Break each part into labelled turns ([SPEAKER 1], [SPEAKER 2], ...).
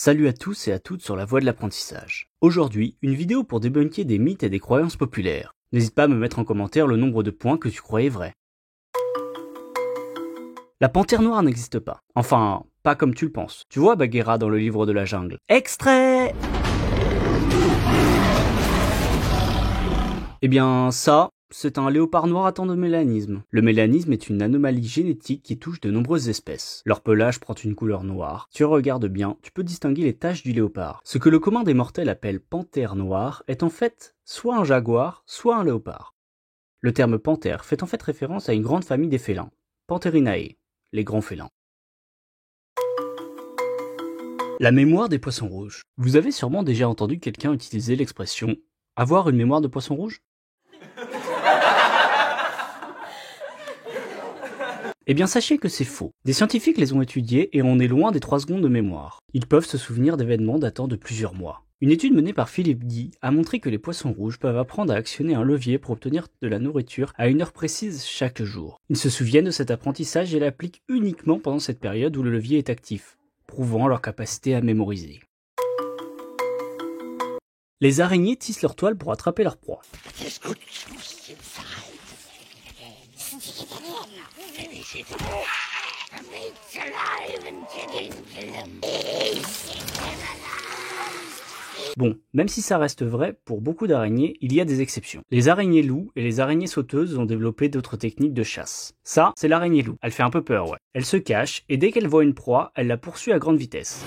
[SPEAKER 1] Salut à tous et à toutes sur la voie de l'apprentissage. Aujourd'hui, une vidéo pour débunker des mythes et des croyances populaires. N'hésite pas à me mettre en commentaire le nombre de points que tu croyais vrais. La panthère noire n'existe pas. Enfin, pas comme tu le penses. Tu vois Bagheera dans le livre de la jungle. Extrait! Eh bien, ça, c'est un léopard noir atteint de mélanisme. Le mélanisme est une anomalie génétique qui touche de nombreuses espèces. Leur pelage prend une couleur noire. Si tu regardes bien, tu peux distinguer les taches du léopard. Ce que le commun des mortels appelle panthère noire est en fait soit un jaguar, soit un léopard. Le terme panthère fait en fait référence à une grande famille des félins, Pantherinae, les grands félins. La mémoire des poissons rouges. Vous avez sûrement déjà entendu quelqu'un utiliser l'expression « avoir une mémoire de poisson rouge ». Eh bien sachez que c'est faux. Des scientifiques les ont étudiés et on est loin des 3 secondes de mémoire. Ils peuvent se souvenir d'événements datant de plusieurs mois. Une étude menée par Philippe Guy a montré que les poissons rouges peuvent apprendre à actionner un levier pour obtenir de la nourriture à une heure précise chaque jour. Ils se souviennent de cet apprentissage et l'appliquent uniquement pendant cette période où le levier est actif, prouvant leur capacité à mémoriser. Les araignées tissent leur toile pour attraper leur proie. Bon, même si ça reste vrai, pour beaucoup d'araignées, il y a des exceptions. Les araignées loups et les araignées sauteuses ont développé d'autres techniques de chasse. Ça, c'est l'araignée loup. Elle fait un peu peur, ouais. Elle se cache, et dès qu'elle voit une proie, elle la poursuit à grande vitesse.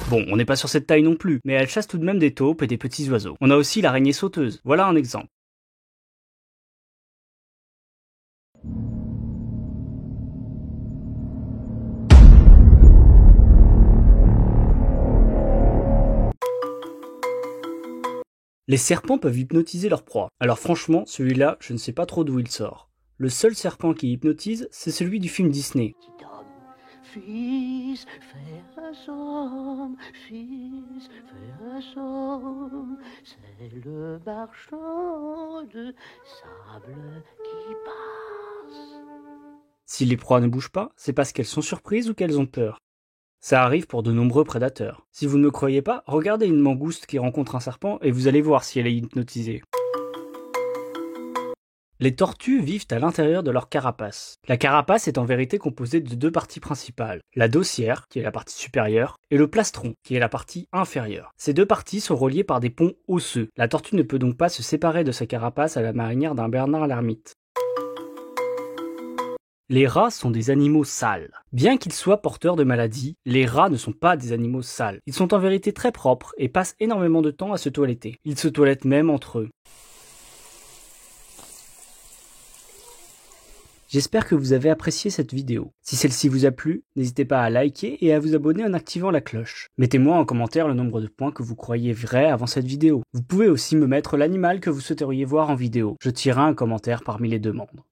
[SPEAKER 1] Bon, on n'est pas sur cette taille non plus, mais elle chasse tout de même des taupes et des petits oiseaux. On a aussi l'araignée sauteuse. Voilà un exemple. Les serpents peuvent hypnotiser leur proie. Alors franchement, celui-là, je ne sais pas trop d'où il sort. Le seul serpent qui hypnotise, c'est celui du film Disney.
[SPEAKER 2] Fils, fais un somme, fils, fais un somme, c'est le marchand de sable qui passe.
[SPEAKER 1] Si les proies ne bougent pas, c'est parce qu'elles sont surprises ou qu'elles ont peur. Ça arrive pour de nombreux prédateurs. Si vous ne me croyez pas, regardez une mangouste qui rencontre un serpent et vous allez voir si elle est hypnotisée. Les tortues vivent à l'intérieur de leur carapace. La carapace est en vérité composée de 2 parties principales, la dossière, qui est la partie supérieure, et le plastron, qui est la partie inférieure. Ces 2 parties sont reliées par des ponts osseux. La tortue ne peut donc pas se séparer de sa carapace à la manière d'un Bernard l'ermite. Les rats sont des animaux sales. Bien qu'ils soient porteurs de maladies, les rats ne sont pas des animaux sales. Ils sont en vérité très propres et passent énormément de temps à se toiletter. Ils se toilettent même entre eux. J'espère que vous avez apprécié cette vidéo. Si celle-ci vous a plu, n'hésitez pas à liker et à vous abonner en activant la cloche. Mettez-moi en commentaire le nombre de points que vous croyez vrais avant cette vidéo. Vous pouvez aussi me mettre l'animal que vous souhaiteriez voir en vidéo. Je tirerai un commentaire parmi les demandes.